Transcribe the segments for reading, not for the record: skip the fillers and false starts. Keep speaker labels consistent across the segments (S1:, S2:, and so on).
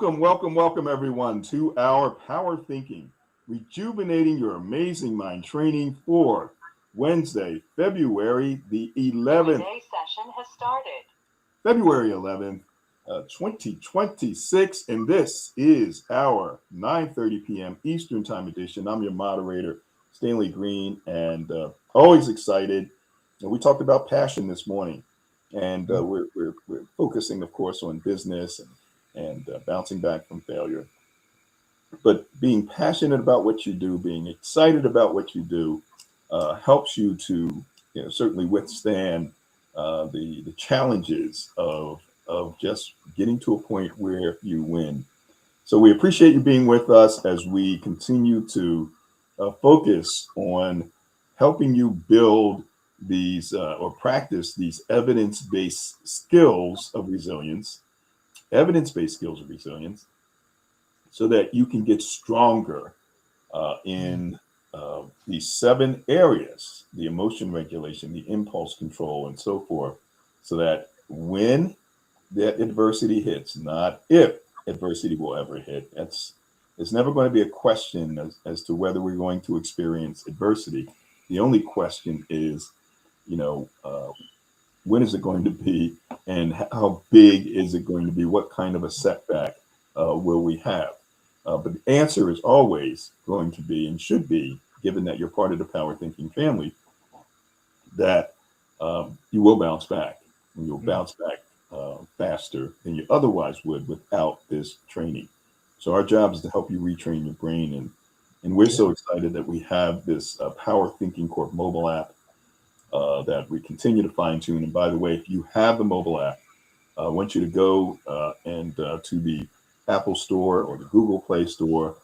S1: Welcome, everyone, to our Power Thinking, rejuvenating your amazing mind training for Wednesday, February the 11th.
S2: Today's session has started.
S1: February 11th, 2026, and this is our 9:30 p.m. Eastern Time edition. I'm your moderator, Stanley Green, and always excited. And we talked about passion this morning, and we're focusing, of course, on business and bouncing back from failure. But being passionate about what you do, being excited about what you do, helps you to, certainly withstand the challenges of just getting to a point where you win. So we appreciate you being with us as we continue to focus on helping you build these or practice these evidence-based skills of resilience, so that you can get stronger in these 7 areas: the emotion regulation, the impulse control, and so forth, so that when that adversity hits, not if adversity will ever hit, it's never going to be a question as to whether we're going to experience adversity. The only question is, when is it going to be, and how big is it going to be? What kind of a setback will we have? But the answer is always going to be, and should be, given that you're part of the Power Thinking family, that you will bounce back, and you'll bounce back faster than you otherwise would without this training. So our job is to help you retrain your brain, and we're so excited that we have this Power Thinking Corp mobile app that we continue to fine tune. And by the way, if you have the mobile app, I want you to go and to the Apple Store or the Google Play Store,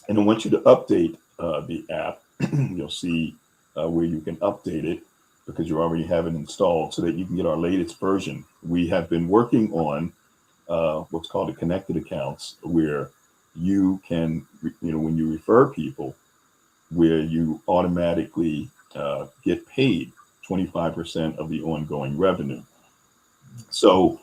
S1: and I want you to update the app. You'll see where you can update it, because you already have it installed, so that you can get our latest version. We have been working on what's called a connected accounts, where you can, when you refer people, where you automatically get paid 25% of the ongoing revenue. So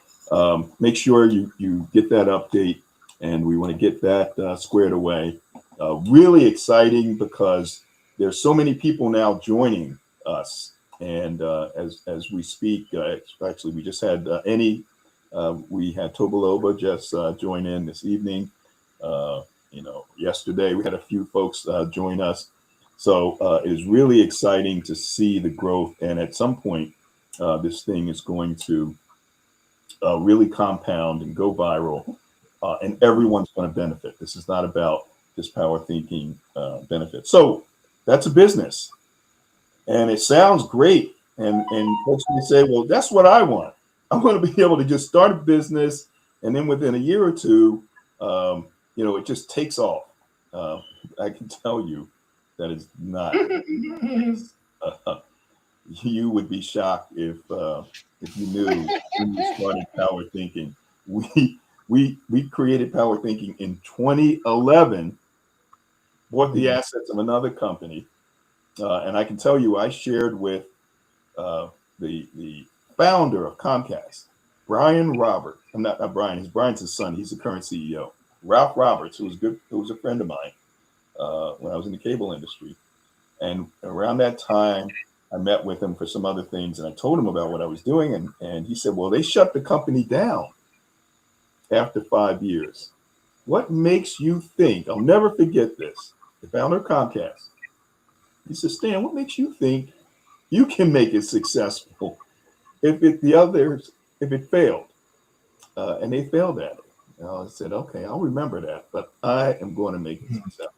S1: make sure you get that update, and we want to get that squared away. Really exciting, because there's so many people now joining us, and as we speak, actually we just had we had Tobaloba just join in this evening. Yesterday we had a few folks join us. So it is really exciting to see the growth, and at some point, this thing is going to really compound and go viral, and everyone's going to benefit. This is not about this Power Thinking benefit. So that's a business, and it sounds great. And folks may say, well, that's what I want. I want to be able to just start a business, and then within a year or two, it just takes off. I can tell you that is not. You would be shocked if you knew when you started Power Thinking. We created Power Thinking in 2011, bought the assets of another company, and I can tell you, I shared with the founder of Comcast, Brian Roberts. I'm not Brian. Brian's his son. He's the current CEO. Ralph Roberts, who was a friend of mine when I was in the cable industry. And around that time, I met with him for some other things, and I told him about what I was doing. And he said, well, they shut the company down after 5 years. What makes you think, I'll never forget this, the founder of Comcast, he said, Stan, what makes you think you can make it successful if it failed? And they failed at it. And I said, okay, I'll remember that, but I am going to make it successful.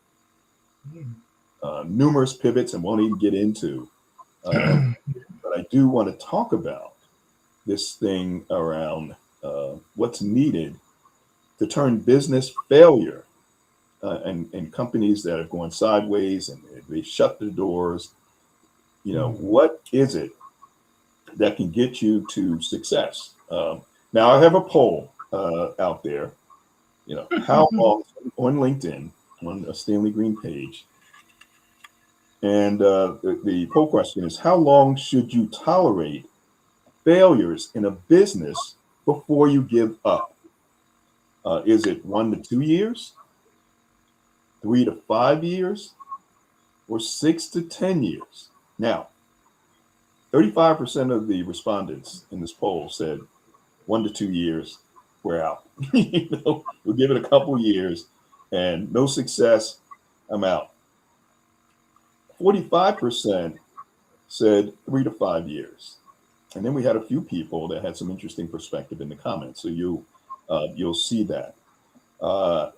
S1: Numerous pivots, and won't even get into. But I do want to talk about this thing around what's needed to turn business failure and companies that have gone sideways and they shut their doors. What is it that can get you to success? Now, I have a poll out there. How long on LinkedIn, on a Stanley Green page. And the poll question is, how long should you tolerate failures in a business before you give up? Is it 1 to 2 years, 3 to 5 years, or 6 to 10 years? Now, 35% of the respondents in this poll said 1 to 2 years, we're out. We'll give it a couple years and no success, I'm out. 45% said 3 to 5 years. And then we had a few people that had some interesting perspective in the comments. So you'll see that. I'm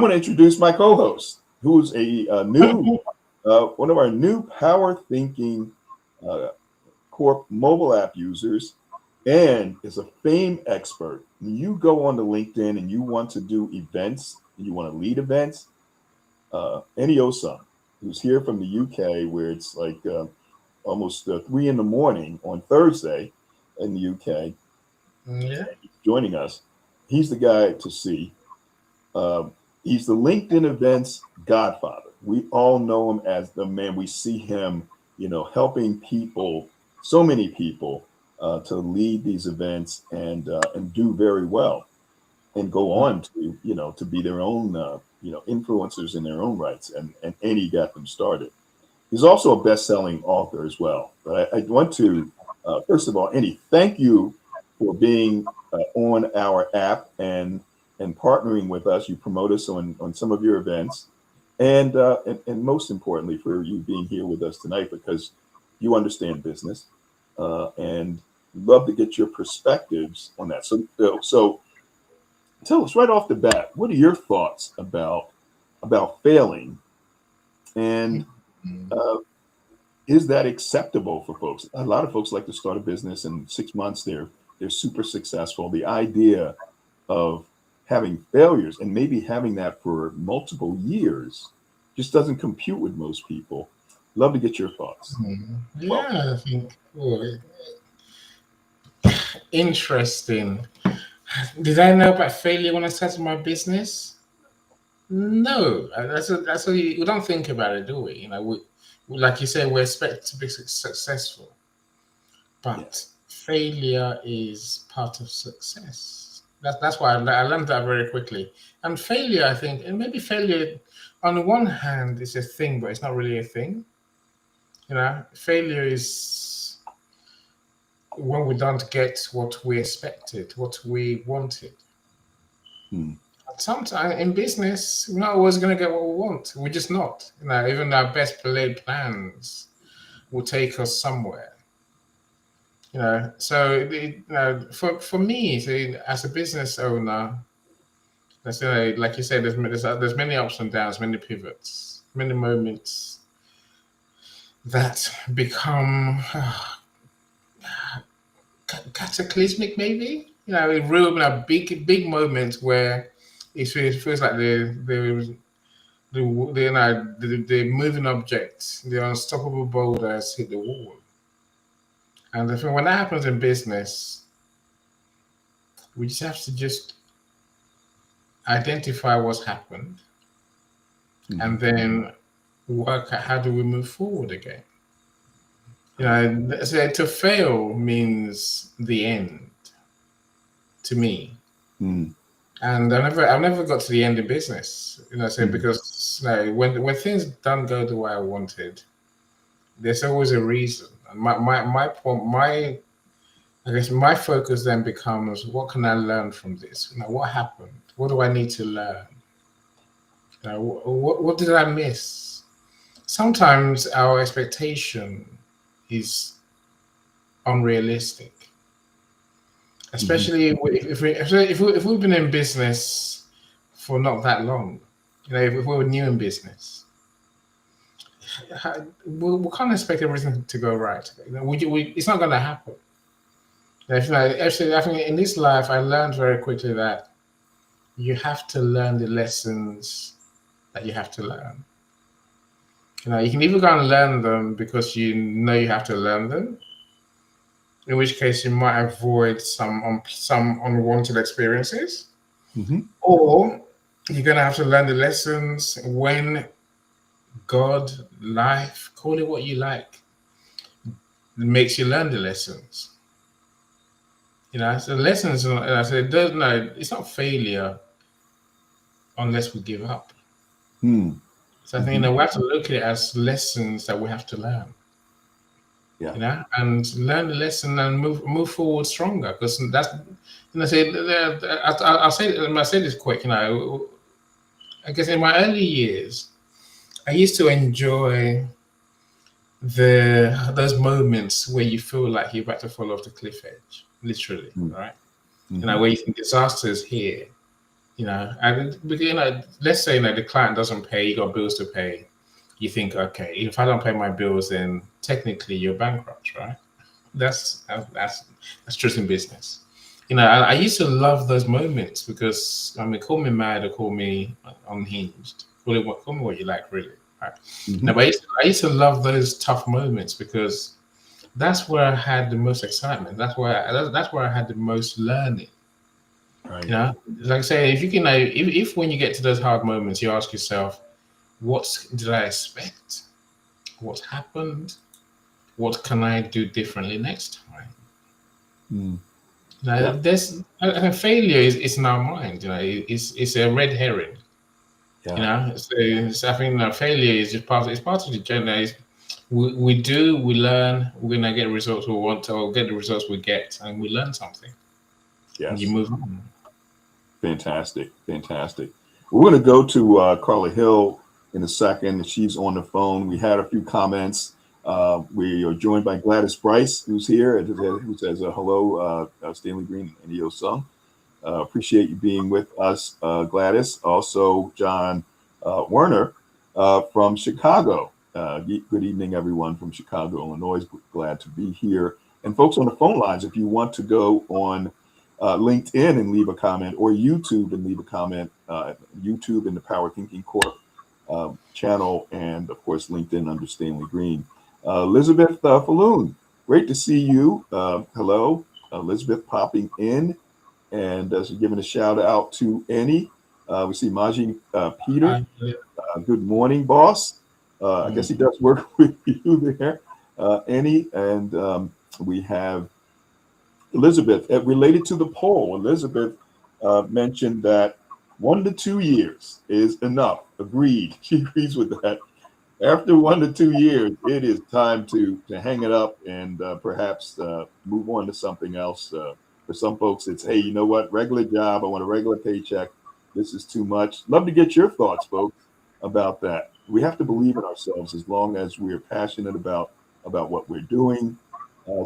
S1: going to introduce my co-host, who's a new one of our new Power Thinking Corp mobile app users, and is a fame expert. When you go on to LinkedIn and you want to do events, and you want to lead events, Eniosa, who's here from the UK, where it's like almost 3 in the morning on Thursday in the UK, joining us. He's the guy to see. He's the LinkedIn events godfather. We all know him as the man. We see him, helping people, so many people, to lead these events and do very well, and go on to be their own influencers in their own rights. And he got them started. He's also a best-selling author as well. But I want to first of all, Annie, thank you for being on our app and partnering with us. You promote us on some of your events, and most importantly, for you being here with us tonight, because you understand business, and love to get your perspectives on that. So tell us right off the bat, what are your thoughts about failing, and is that acceptable for folks? A lot of folks like to start a business, and 6 months they're super successful. The idea of having failures and maybe having that for multiple years just doesn't compute with most people. Love to get your thoughts.
S2: Yeah, I think interesting. Did I know about failure when I started my business? No, that's what we don't think about it, do we? Like you say, we expect to be successful, but failure is part of success. That's why I learned that very quickly. And failure, I think, and maybe failure, on the one hand, is a thing, but it's not really a thing. Failure is when we don't get what we expected, what we wanted. Sometimes in business, we're not always going to get what we want. We're just not. Even our best laid plans will take us somewhere. So for me, as a business owner, like you said, there's many ups and downs, many pivots, many moments that become cataclysmic, maybe. A big moment where it feels like the moving object, the unstoppable boulder has hit the wall. And I think when that happens in business, we just have to just identify what's happened, and then work out how do we move forward again. So to fail means the end to me. And I've never got to the end in business, because when things don't go the way I wanted, there's always a reason. And I guess my focus then becomes, what can I learn from this? What happened? What do I need to learn? What did I miss? Sometimes our expectation is unrealistic, especially if we've been in business for not that long. If we were new in business, we can't expect everything to go right. It's not going to happen. Actually, I think in this life, I learned very quickly that you have to learn the lessons that you have to learn. You can either go and learn them because you know you have to learn them, in which case you might avoid some unwanted experiences, or you're going to have to learn the lessons when God, life, call it what you like, makes you learn the lessons. So lessons, I said, it's not failure unless we give up.
S1: Hmm.
S2: So I think we have to look at it as lessons that we have to learn.
S1: Yeah.
S2: And learn the lesson and move forward stronger. Because that's, say, I'll say this quick. I guess in my early years, I used to enjoy those moments where you feel like you're about to fall off the cliff edge, literally, right? Where you think disaster is here. And let's say the client doesn't pay, you got bills to pay. You think, okay, if I don't pay my bills, then technically you're bankrupt, right? That's truth in business. I used to love those moments because call me mad or call me unhinged, call me what you like, really. Right? No, but I used to love those tough moments because that's where I had the most excitement. That's where I had the most learning.
S1: Right.
S2: Like I say, if you can, if when you get to those hard moments, you ask yourself, what did I expect? What happened? What can I do differently next time? There's failure is in our mind. It's a red herring.
S1: Yeah.
S2: So I think failure is just part of the journey. We learn. We're gonna get results we want, or get the results we get, and we learn something.
S1: Yes.
S2: And you move on.
S1: Fantastic. We're going to go to Carla Hill in a second. She's on the phone. We had a few comments. We are joined by Gladys Bryce, who's here, who says hello, Stanley Green and EO Sung. Appreciate you being with us, Gladys. Also, John Werner from Chicago. Good evening, everyone from Chicago, Illinois. Glad to be here. And folks on the phone lines, if you want to go on LinkedIn and leave a comment, or YouTube and leave a comment, YouTube in the Power Thinking Corp channel, and of course LinkedIn under Stanley Green. Elizabeth Falloon, great to see you. Hello, Elizabeth popping in, and giving a shout out to Annie. We see Maji Peter. Good morning, boss. I guess he does work with you there, Annie, and we have Elizabeth. Related to the poll, Elizabeth mentioned that 1 to 2 years is enough. Agreed. She agrees with that. After 1 to 2 years, it is time to hang it up and perhaps move on to something else. For some folks, it's, hey, you know what? Regular job. I want a regular paycheck. This is too much. Love to get your thoughts, folks, about that. We have to believe in ourselves as long as we're passionate about what we're doing.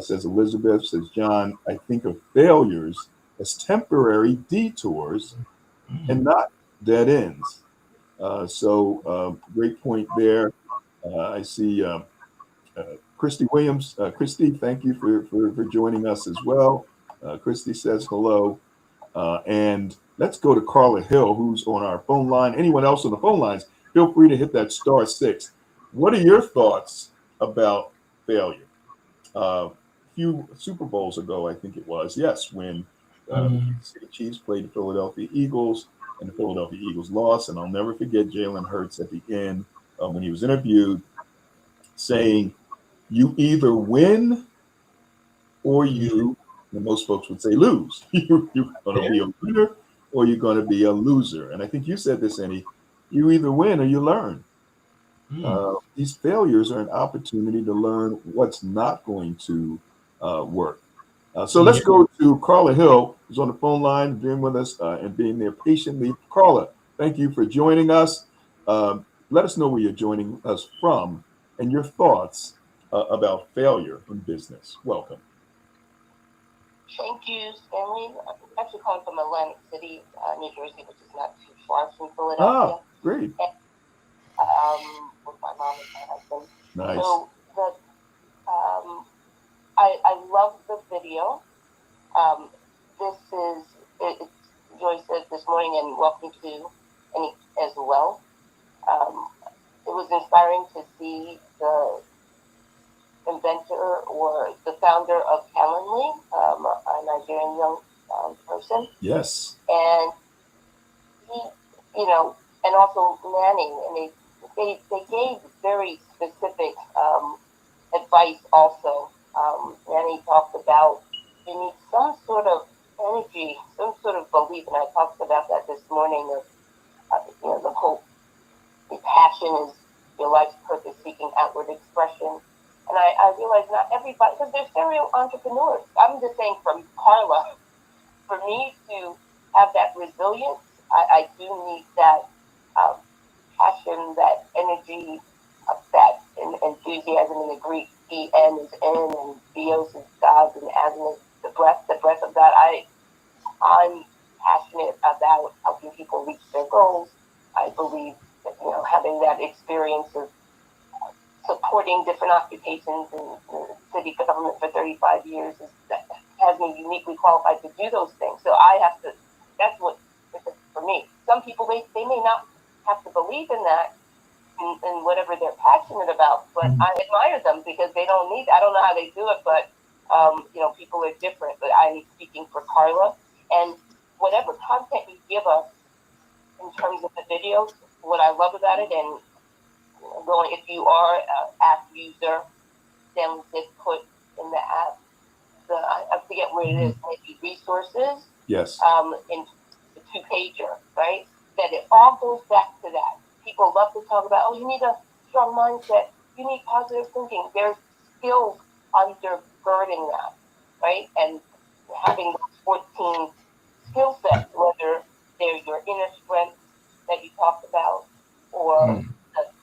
S1: Says Elizabeth. Says John, I think of failures as temporary detours and not dead ends. So great point there. I see Christy Williams. Christy, thank you for joining us as well. Christy says hello. And let's go to Carla Hill, who's on our phone line. Anyone else on the phone lines, feel free to hit that *6. What are your thoughts about failure? A few Super Bowls ago, I think it was, yes, when the City Chiefs played the Philadelphia Eagles, and the Philadelphia Eagles lost. And I'll never forget Jalen Hurts at the end when he was interviewed saying, you either win or you, and most folks would say, lose. You're going to be a winner or you're going to be a loser. And I think you said this, Annie, you either win or you learn. These failures are an opportunity to learn what's not going to work. So let's go to Carla Hill, who's on the phone line, being with us and being there patiently. Carla, thank you for joining us. Let us know where you're joining us from and your thoughts about failure in business. Welcome.
S3: Thank you, Stanley. I'm actually calling from Atlantic City, New Jersey, which is not too far from Philadelphia.
S1: Ah, great.
S3: With my mom and my husband.
S1: Nice.
S3: So I love the video. Joyce said this morning, and welcome to Annie as well. It was inspiring to see the inventor or the founder of Calendly, a Nigerian young person.
S1: Yes.
S3: And he, and also Manning, and they gave very specific advice also. Manning talked about you need some sort of energy, some sort of belief, and I talked about that this morning. quote, the passion is your life's purpose, seeking outward expression. And I realize not everybody, because they're serial entrepreneurs. I'm just saying from Carla, for me to have that resilience, I do need that passion, that energy, that enthusiasm. In the Greek, En is in, and Bios is God, and Asm is the breath of God. I'm passionate about helping people reach their goals. I believe that, having that experience of supporting different occupations in the city government for 35 years that has me uniquely qualified to do those things. So I have to, that's what, for me. Some people, they may not have to believe in that, in whatever they're passionate about, but I admire them because they don't need, I don't know how they do it, but, people are different. But I'm speaking for Carla, and whatever content you give us in terms of the videos, what I love about it, and if you are an app user, then just put in the app, I forget where it is, maybe resources.
S1: Yes.
S3: In the 2-pager, right? That it all goes back to that. People love to talk about, you need a strong mindset, you need positive thinking. There's skills undergirding that, right? And having those 14 skill sets, whether they're your inner strength that you talked about, or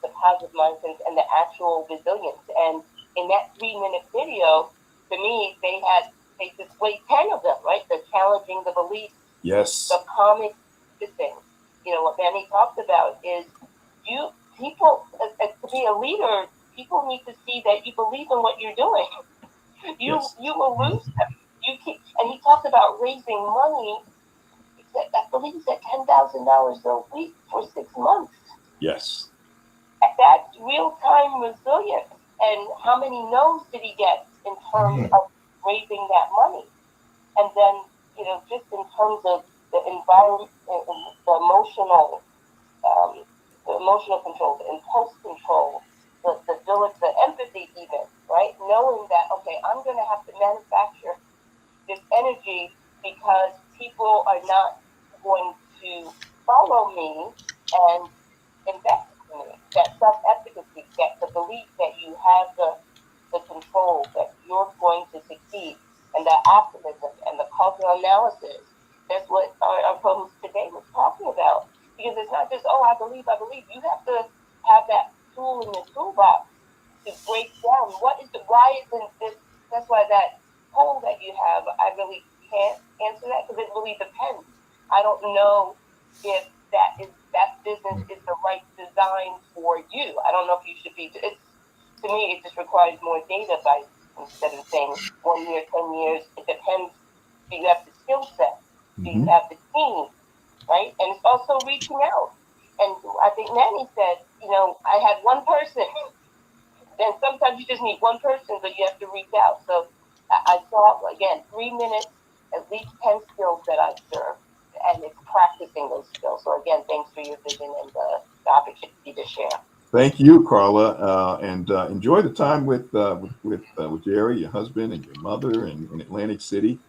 S3: the positive mindset and the actual resilience. And in that 3-minute video, to me, they displayed 10 of them, right? The challenging the beliefs,
S1: Yes.
S3: the calming the thing. What Manny talked about is people, to be a leader, people need to see that you believe in what you're doing. You will lose them. And he talked about raising money. I believe he said $10,000 a week for 6 months.
S1: Yes.
S3: That's real-time resilience. And how many no's did he get in terms of raising that money? And then, just in terms of the environment, the emotional control, the impulse control, the empathy even, right? Knowing that, okay, I'm going to have to manufacture this energy because people are not going to follow me and invest in me. That self-efficacy, that the belief that you have the control, that you're going to succeed, and that optimism and the cultural analysis. That's what our co-host today was talking about. Because it's not just, I believe. You have to have that tool in the toolbox to break down why isn't this, that's why that poll that you have, I really can't answer that because it really depends. I don't know if that business is the right design for you. I don't know if you should be, to me, it just requires more data instead of saying 1 year, 10 years. It depends. Do you have the skill set? Do you have the team? Right? And it's also reaching out. And I think Manny said, I had one person. Then sometimes you just need one person, but you have to reach out. So I saw, again, 3 minutes, at least 10 skills that I observed, and it's practicing those skills. So again, thanks for your vision and the opportunity to share.
S1: Thank you, Carla, and enjoy the time with Jerry, your husband, and your mother in Atlantic City.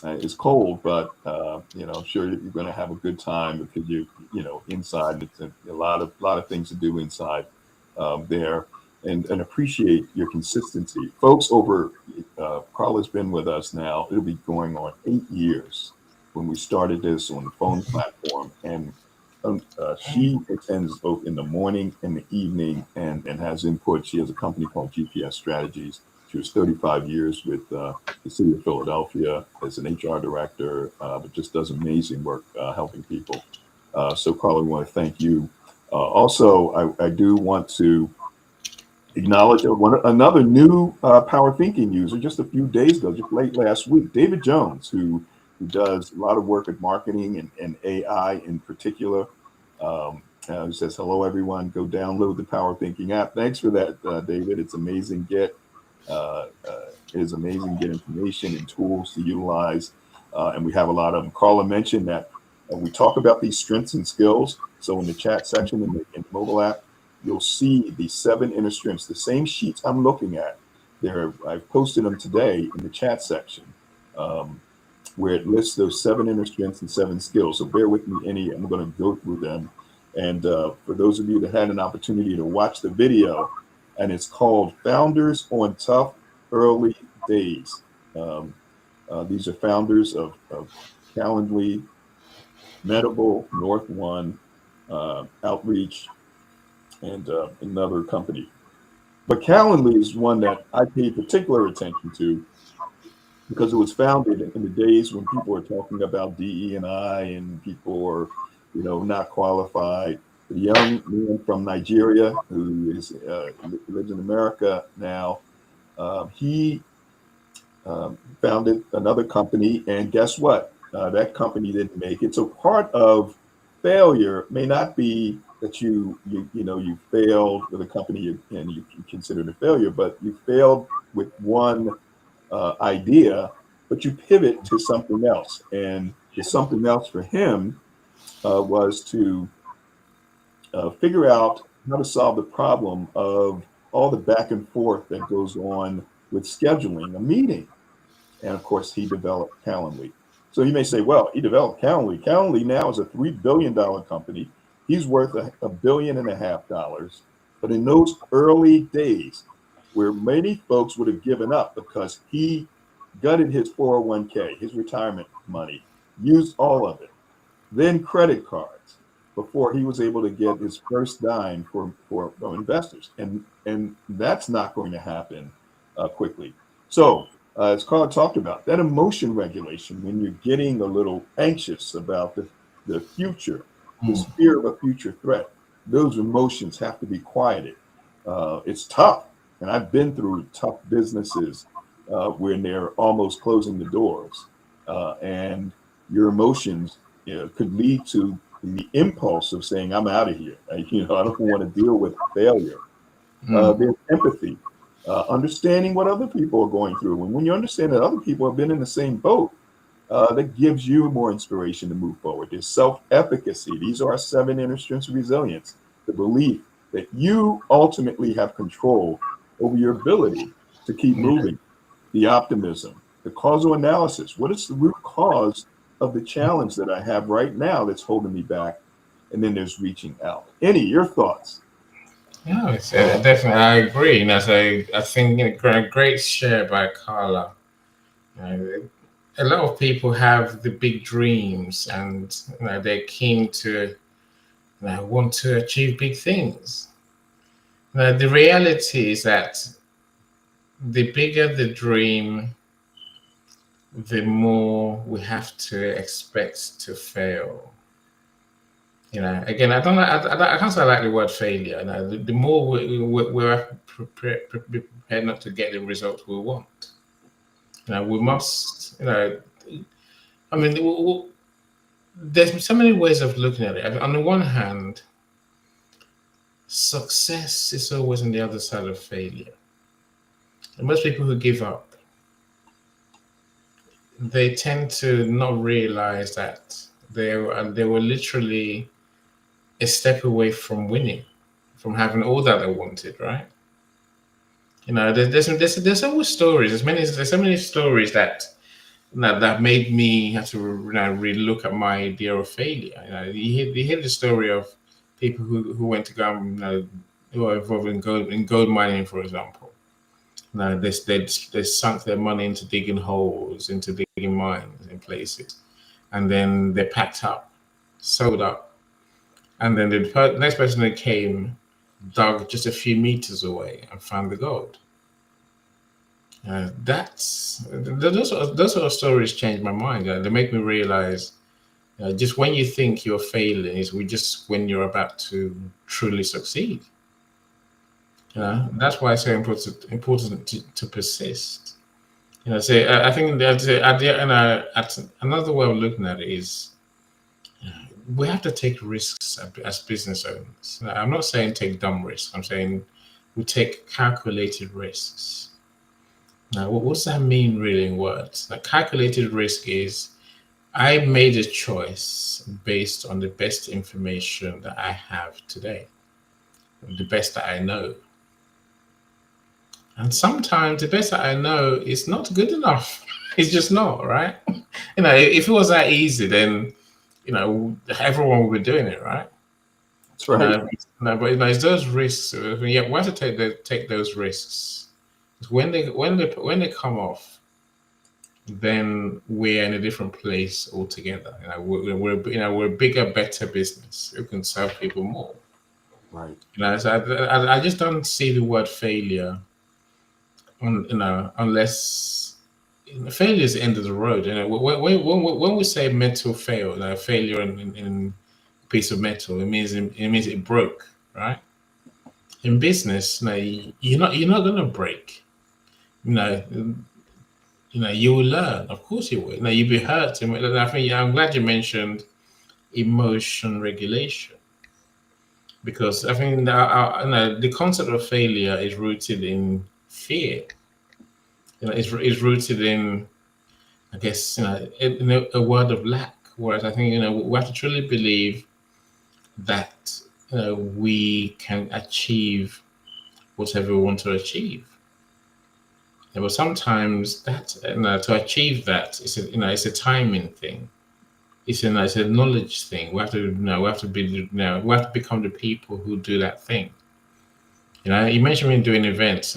S1: It's cold, but I'm sure you're going to have a good time because you inside. It's a lot of things to do inside there, and appreciate your consistency, folks. Carla's been with us now. It'll be going on 8 years when we started this on the phone platform, and she attends both in the morning and the evening, and has input. She has a company called GPS Strategies. She was 35 years with the city of Philadelphia as an HR director, but just does amazing work helping people. So, Carla, we want to thank you. Also, I do want to acknowledge another new Power Thinking user just a few days ago, just late last week, David Jones, who does a lot of work at marketing and AI in particular. Who says, hello, everyone. Go download the Power Thinking app. Thanks for that, David. It's amazing. It is amazing to get information and tools to utilize. And we have a lot of them. Carla mentioned that we talk about these strengths and skills. So in the chat section in the mobile app, you'll see the 7 inner strengths, the same sheets I'm looking at. I've posted them today in the chat section, where it lists those 7 inner strengths and 7 skills. So bear with me, I'm going to go through them. And for those of you that had an opportunity to watch the video, and it's called Founders on Tough Early Days. These are founders of Calendly, Medable, North One, Outreach, and another company. But Calendly is one that I paid particular attention to because it was founded in the days when people were talking about DE&I and people were, not qualified. The young man from Nigeria who lives in America now, he founded another company, and guess what? That company didn't make it. So part of failure may not be that you failed with a company and you consider it a failure, but you failed with one idea, but you pivot to something else. And the something else for him was to figure out how to solve the problem of all the back and forth that goes on with scheduling a meeting. And of course, he developed Calendly. So you may say, well, he developed Calendly. Calendly now is a $3 billion company. He's worth $1.5 billion. But in those early days, where many folks would have given up because he gutted his 401k, his retirement money, used all of it, then credit cards, before he was able to get his first dime for investors. And that's not going to happen quickly. So as Carla talked about, that emotion regulation, when you're getting a little anxious about the future, this fear of a future threat, those emotions have to be quieted. It's tough. And I've been through tough businesses when they're almost closing the doors. And your emotions could lead to the impulse of saying, I'm out of here. I don't want to deal with failure. There's empathy, understanding what other people are going through. And when you understand that other people have been in the same boat, that gives you more inspiration to move forward. There's self-efficacy. These are our 7 inner strengths of resilience. The belief that you ultimately have control over your ability to keep moving. The optimism, the causal analysis. What is the root cause of the challenge that I have right now that's holding me back? And then there's reaching out. Any, your thoughts?
S2: Yeah, it's, definitely, I agree. And I think great share by Carla. A lot of people have the big dreams, and they're keen to want to achieve big things. The reality is that the bigger the dream, the more we have to expect to fail. Again, I can't say I like the word failure. The more we're prepared not to get the results we want. We must, I mean, there's so many ways of looking at it. On the one hand, success is always on the other side of failure. And most people who give up, they tend to not realize that they were literally a step away from winning, from having all that they wanted, right? There's always stories. There's so many stories that made me have to really look at my idea of failure. You hear the story of people who went to go, who are involved in gold mining, for example. They sunk their money into digging holes, into digging mines in places, and then they packed up, sold up. And then the next person that came dug just a few meters away and found the gold. Those sort of stories change my mind. They make me realize just when you think you're failing is when you're about to truly succeed. That's why it's so important to persist. So I think that another way of looking at it is, we have to take risks as business owners. Now, I'm not saying take dumb risks. I'm saying we take calculated risks. Now, what does that mean really in words? Calculated risk is, I made a choice based on the best information that I have today, the best that I know. And sometimes the best that I know is not good enough. It's just not, right? If it was that easy, then everyone will be doing it, right?
S1: That's right.
S2: But it's those risks. Yeah, we have to take those risks. When they come off, then we're in a different place altogether. We're a bigger, better business. We can serve people more.
S1: Right.
S2: So I just don't see the word failure unless failure is the end of the road. When we say metal fail, failure in a piece of metal, it means it broke, right? In business, you're not gonna break. You will learn. Of course, you will. You'll be hurt. I'm glad you mentioned emotion regulation, because I think the concept of failure is rooted in fear. It's rooted in, I guess, a word of lack. Whereas I think we have to truly believe that we can achieve whatever we want to achieve. But sometimes that to achieve that, it's a timing thing. It's a knowledge thing. We have to become the people who do that thing. You mentioned me doing events.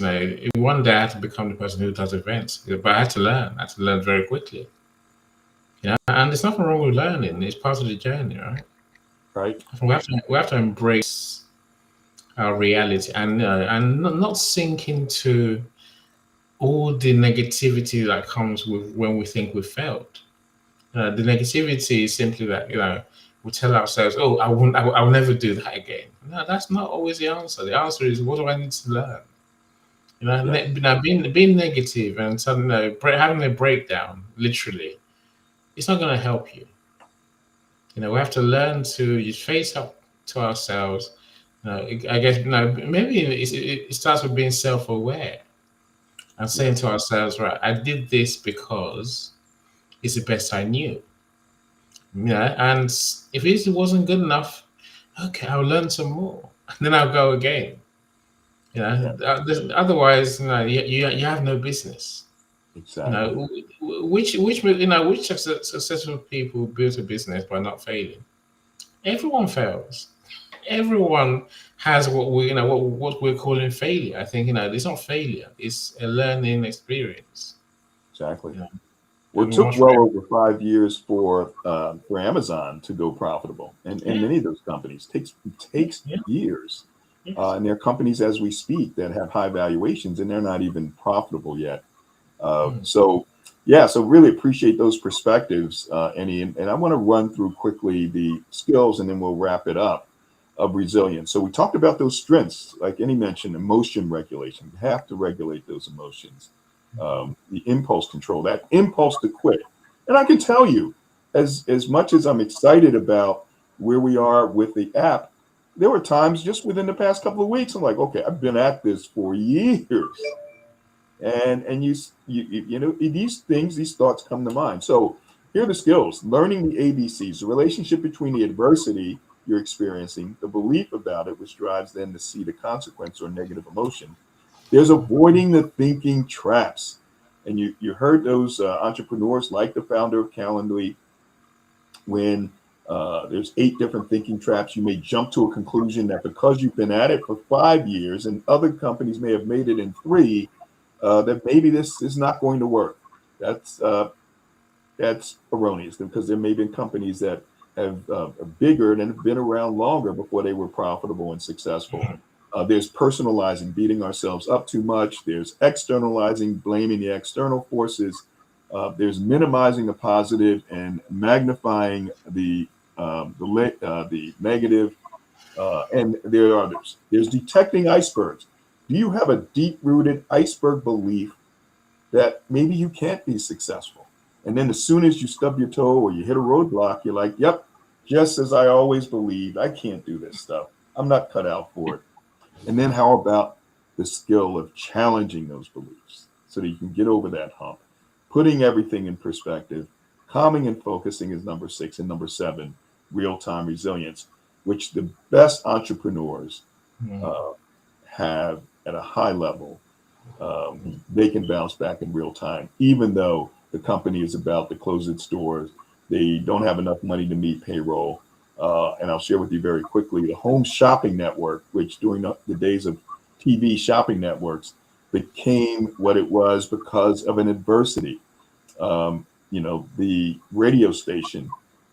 S2: One day I had to become the person who does events, but I had to learn. I had to learn very quickly. And there's nothing wrong with learning. It's part of the journey, right?
S1: Right.
S2: We have to embrace our reality and not sink into all the negativity that comes with when we think we've failed. The negativity is simply that we tell ourselves, "Oh, I will never do that again." No, that's not always the answer. The answer is, what do I need to learn? Being negative and suddenly having a breakdown, literally, it's not going to help you. We have to learn to just face up to ourselves. I guess maybe it starts with being self-aware and saying to ourselves, right, I did this because it's the best I knew. And if it wasn't good enough, okay, I'll learn some more, and then I'll go again. Otherwise, you have no business.
S1: Exactly.
S2: Which successful people build a business by not failing? Everyone fails. Everyone has what we're calling failure. I think it's not failure; it's a learning experience.
S1: Exactly. Well, it took well over 5 years for Amazon to go profitable, and many of those companies takes years. And there are companies as we speak that have high valuations, and they're not even profitable yet. So really appreciate those perspectives, Annie. And I want to run through quickly the skills, and then we'll wrap it up, of resilience. So we talked about those strengths, like Annie mentioned, emotion regulation. You have to regulate those emotions. The impulse control, that impulse to quit. And I can tell you, as much as I'm excited about where we are with the app, there were times just within the past couple of weeks, I'm like, okay, I've been at this for years. And these thoughts come to mind. So here are the skills: learning the ABCs, the relationship between the adversity you're experiencing, the belief about it, which drives then to see the consequence or negative emotion. There's avoiding the thinking traps. And you heard those entrepreneurs like the founder of Calendly, when there's 8 different thinking traps, you may jump to a conclusion that because you've been at it for 5 years and other companies may have made it in 3, that maybe this is not going to work. That's erroneous, because there may have been companies that have bigger and have been around longer before they were profitable and successful. There's personalizing, beating ourselves up too much. There's externalizing, blaming the external forces. There's minimizing the positive and magnifying the negative. And there are others. There's detecting icebergs. Do you have a deep-rooted iceberg belief that maybe you can't be successful? And then as soon as you stub your toe or you hit a roadblock, you're like, yep, just as I always believed, I can't do this stuff. I'm not cut out for it. And then how about the skill of challenging those beliefs so that you can get over that hump? Putting everything in perspective, calming and focusing is number 6. And number 7, real-time resilience, which the best entrepreneurs have at a high level. They can bounce back in real time, even though the company is about to close its doors. They don't have enough money to meet payroll. and I'll share with you very quickly, the Home Shopping Network, which during the days of TV shopping networks became what it was because of an adversity. The radio station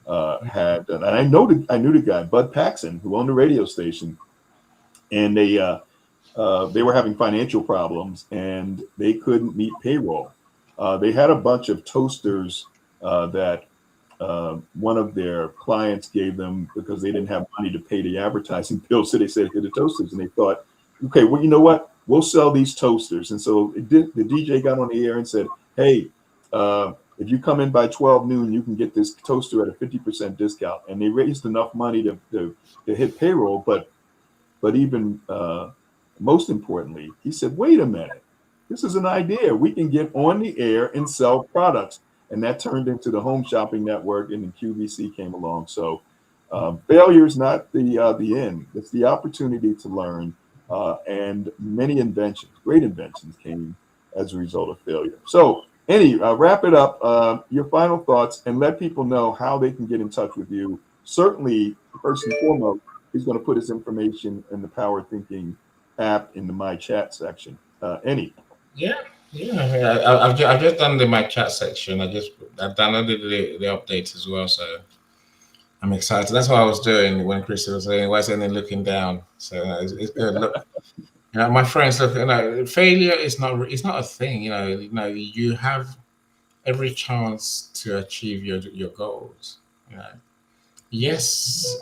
S1: had, and I knew the guy, Bud Paxson, who owned the radio station, and they were having financial problems and they couldn't meet payroll. They had a bunch of toasters that one of their clients gave them because they didn't have money to pay the advertising bill. So they said to the toasters, and they thought, okay, well, you know what? We'll sell these toasters. And so the DJ got on the air and said, hey, if you come in by 12 noon, you can get this toaster at a 50% discount. And they raised enough money to hit payroll. But even most importantly, he said, wait a minute, this is an idea. We can get on the air and sell products. And that turned into the Home Shopping Network, and then QVC came along. So failure is not the end. It's the opportunity to learn. And many inventions, great inventions, came as a result of failure. So wrap it up, your final thoughts, and let people know how they can get in touch with you. Certainly, first and foremost, he's going to put his information in the Power Thinking app in the My Chat section.
S2: I've just done the My Chat section. I've downloaded the updates as well, so I'm excited. That's what I was doing when Chris was saying, "Why isn't he looking down?" So it's good. Look, my friends, look. Failure is not a thing. You have every chance to achieve your goals. Yes,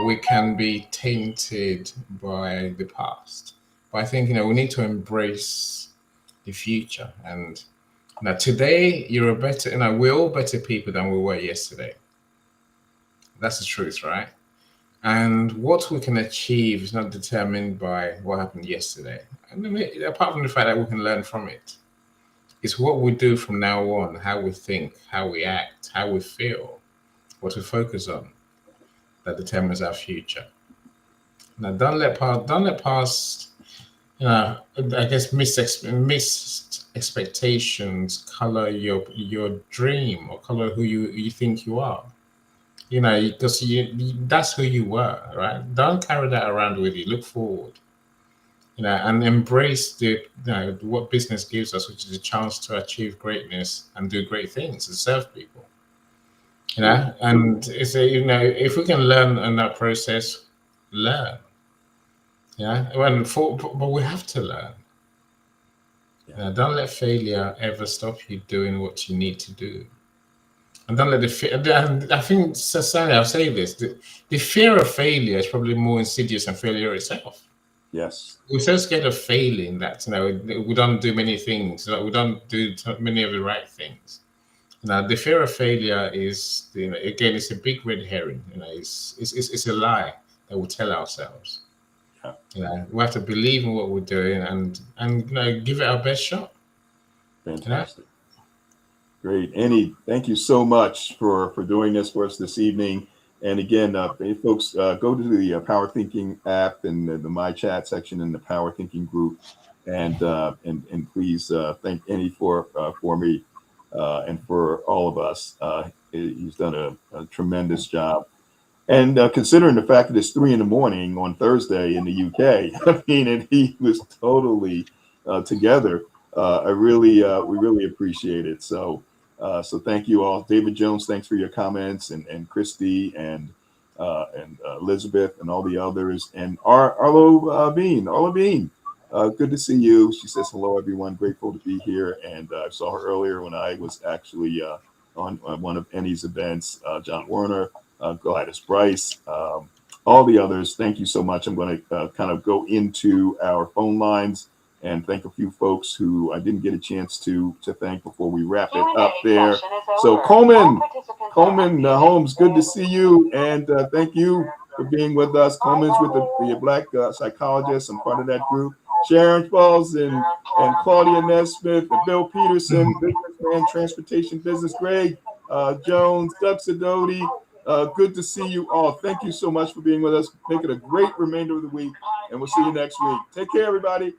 S2: we can be tainted by the past, but I think we need to embrace the future. And today you're we're all better people than we were yesterday. That's the truth, right? And what we can achieve is not determined by what happened yesterday. And apart from the fact that we can learn from it, it's what we do from now on, how we think, how we act, how we feel, what we focus on, that determines our future. Now, don't let past I guess missed expectations color your dream or color who you think you are. Because that's who you were, right? Don't carry that around with you. Look forward, and embrace what business gives us, which is a chance to achieve greatness and do great things and serve people. And it's if we can learn in that process, learn. But we have to learn. Don't let failure ever stop you doing what you need to do. And don't let I think, Sasani, I'll say this, the fear of failure is probably more insidious than failure itself.
S1: Yes.
S2: We're so scared of failing that, we don't do many things, we don't do many of the right things. The fear of failure is, again, it's a big red herring. It's a lie that we tell ourselves. We have to believe in what we're doing and give it our best shot.
S1: Fantastic. Great. Annie, thank you so much for doing this for us this evening. And again, folks, go to the Power Thinking app and the My Chat section in the Power Thinking group, and please thank Annie for me and for all of us. He's done a tremendous job. And considering the fact that it's 3 a.m. on Thursday in the UK, and he was totally together. We really appreciate it. So thank you all. David Jones, thanks for your comments, and Christy and Elizabeth and all the others, and Arlo Bean. Good to see you. She says hello, everyone. Grateful to be here. And I saw her earlier when I was actually on one of Annie's events. John Werner, Gladys Bryce, all the others. Thank you so much. I'm going to kind of go into our phone lines and thank a few folks who I didn't get a chance to thank before we wrap it up there. So Coleman Holmes, good to see you, and thank you for being with us. Coleman's with the Black psychologist. I'm part of that group. Sharon Falls and Claudia Nesmith, and Bill Peterson, businessman, transportation business. Greg Jones, Doug Sidoti. Good to see you all. Thank you so much for being with us. Make it a great remainder of the week, and we'll see you next week. Take care, everybody.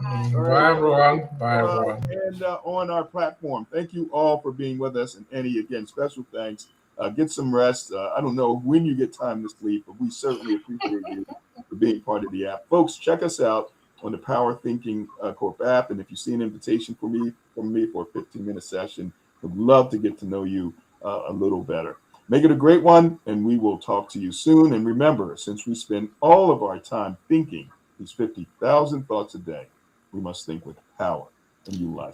S2: Bye, everyone. Bye, everyone.
S1: And on our platform, thank you all for being with us. And Annie, again, special thanks Get some rest. I don't know when you get time to sleep, but we certainly appreciate you for being part of the app. Folks, check us out on the Power Thinking Corp app. And if you see an invitation from me for a 15-minute session, would love to get to know you a little better. Make it a great one, and we will talk to you soon. And remember, since we spend all of our time thinking these 50,000 thoughts a day, we must think with power and utilize